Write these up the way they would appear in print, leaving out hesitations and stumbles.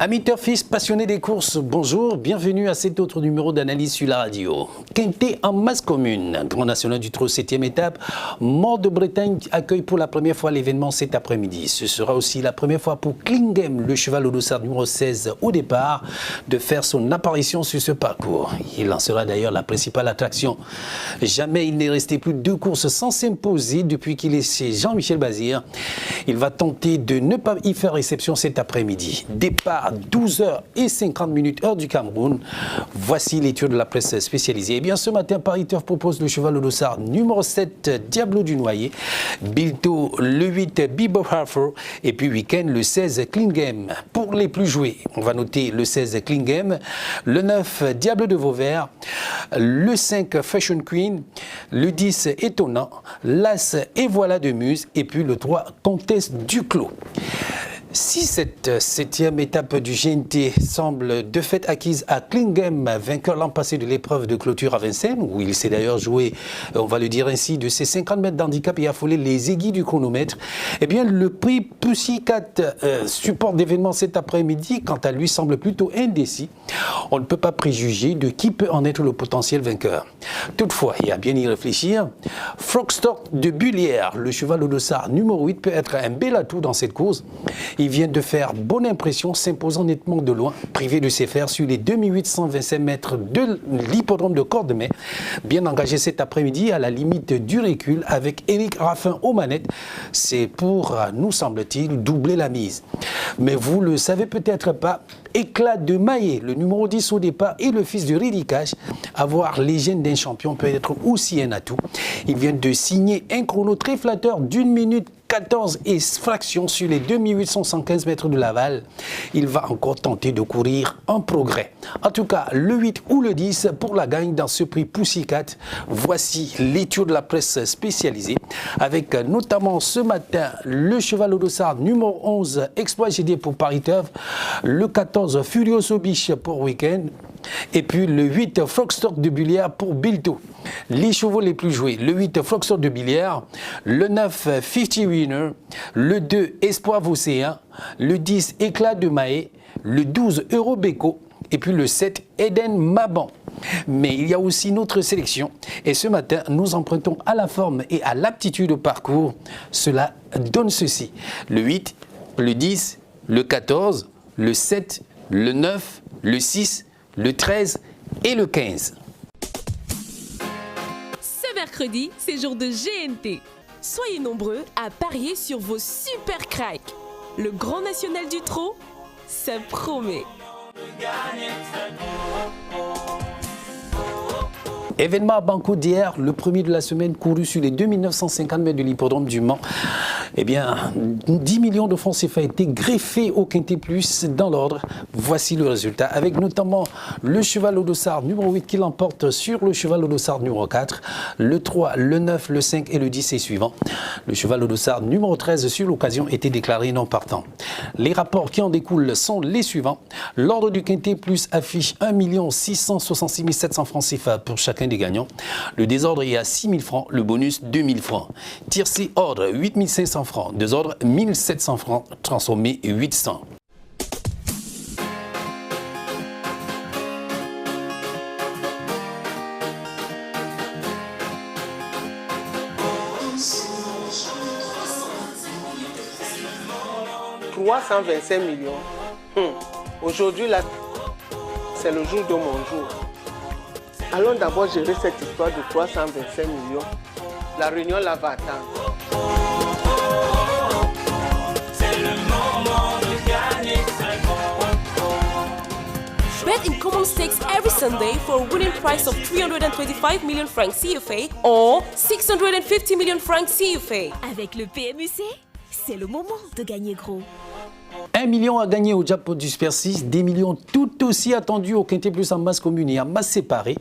Amis turfistes passionnés des courses, bonjour, bienvenue à cet autre numéro d'analyse sur la radio. Quintet en masse commune, Grand National du Trot, 7e étape. Mort de Bretagne accueille pour la première fois l'événement cet après-midi. Ce sera aussi la première fois pour Klingem, le cheval au dossard numéro 16 au départ, de faire son apparition sur ce parcours. Il en sera d'ailleurs la principale attraction. Jamais il n'est resté plus de 2 courses sans s'imposer depuis qu'il est chez Jean-Michel Bazir. Il va tenter de ne pas y faire réception cet après-midi. Départ 12h50 heure du Cameroun. Voici l'étude de la presse spécialisée. Eh bien, ce matin, Paris Turf propose le cheval au dossard numéro 7, Diablo du Noyer. Bilto, le 8, Bebop Harford. Et puis, week-end, le 16, Klingem. Pour les plus joués, on va noter le 16, Klingem. Le 9, Diable de Vauvert. Le 5, Fashion Queen. Le 10, Étonnant. L'As, Et voilà de Muse. Et puis, le 3, Comtesse Duclos. Si cette 7e étape du GNT semble de fait acquise à Klingem, vainqueur l'an passé de l'épreuve de clôture à Vincennes, où il s'est d'ailleurs joué, on va le dire ainsi, de ses 50 mètres d'handicap et affolé les aiguilles du chronomètre, eh bien le prix Pussycat, support d'événement cet après-midi, quant à lui semble plutôt indécis. On ne peut pas préjuger de qui peut en être le potentiel vainqueur. Toutefois, et à bien y réfléchir, Frogstock de Bullière, le cheval au dossard numéro 8, peut être un bel atout dans cette course. Il vient de faire bonne impression, s'imposant nettement de loin, privé de ses fers sur les 2825 mètres de l'hippodrome de Cordemais. Bien engagé cet après-midi à la limite du recul avec Éric Raffin aux manettes. C'est pour, nous semble-t-il, doubler la mise. Mais vous le savez peut-être pas, Éclat de Maillet, le numéro 10 au départ et le fils de Ridicache. Avoir les gènes d'un champion peut être aussi un atout. Il vient de signer un chrono très flatteur d'1 minute 14 et fractions sur les 2815 mètres de Laval. Il va encore tenter de courir en progrès. En tout cas, le 8 ou le 10 pour la gagne dans ce prix Pussycat. Voici l'étude de la presse spécialisée avec notamment ce matin le cheval au dossard numéro 11 Exploit GD pour Paris Turf, le 14 Furioso Biche pour Week-end et puis le 8 Frogstock de Bullière pour Bilto. Les chevaux les plus joués, le 8 Frogstock de Bullière, le 9 50 Winner, le 2 Espoir Vocéen, le 10 Éclat de Maé, le 12 Eurobeko et puis le 7 Eden Maban. Mais il y a aussi notre sélection et ce matin nous empruntons à la forme et à l'aptitude au parcours. Cela donne ceci: le 8, le 10, le 14, le 7, le 9, le 6, le 13 et le 15. Ce mercredi, c'est jour de GNT. Soyez nombreux à parier sur vos super cracks. Le Grand National du Trot, ça promet. Événement à Banco d'hier, le premier de la semaine couru sur les 2950 mètres de l'hippodrome du Mans. Eh bien, 10 millions de francs CFA été greffés au Quintet Plus dans l'ordre. Voici le résultat, avec notamment le cheval au dossard numéro 8 qui l'emporte sur le cheval au dossard numéro 4, le 3, le 9, le 5 et le 10 et suivant. Le cheval au dossard numéro 13 sur l'occasion était déclaré non partant. Les rapports qui en découlent sont les suivants. L'ordre du Quintet Plus affiche 1 666 700 francs CFA pour chacun des gagnants. Le désordre est à 6 000 francs, le bonus 2 000 francs. Tiercé ordre 8 500 francs, désordre 1 700 francs, transformé 800. « 325 millions. Aujourd'hui, là, c'est le jour de mon jour. Allons d'abord gérer cette histoire de 325 millions. La réunion là va attendre. C'est le moment de gagner. Bet in common stakes every Sunday for a winning prize of 325 million francs CFA or 650 million francs CFA. Avec le PMUC, c'est le moment de gagner gros. 1 million à gagner au jackpot du Super 6, des millions tout aussi attendus au Quintet Plus en masse commune et en masse séparée.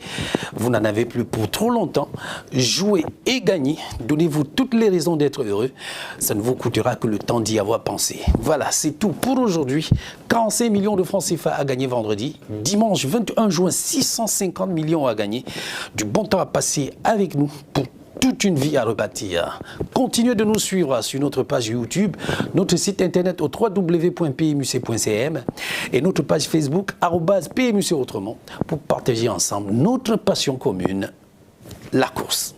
Vous n'en avez plus pour trop longtemps. Jouez et gagnez. Donnez-vous toutes les raisons d'être heureux. Ça ne vous coûtera que le temps d'y avoir pensé. Voilà, c'est tout pour aujourd'hui. 45 millions de francs CFA à gagner vendredi. Dimanche 21 juin, 650 millions à gagner. Du bon temps à passer avec nous pour toute une vie à rebâtir. Continuez de nous suivre sur notre page YouTube, notre site internet au www.pmuc.cm et notre page Facebook @PMUC Autrement pour partager ensemble notre passion commune, la course.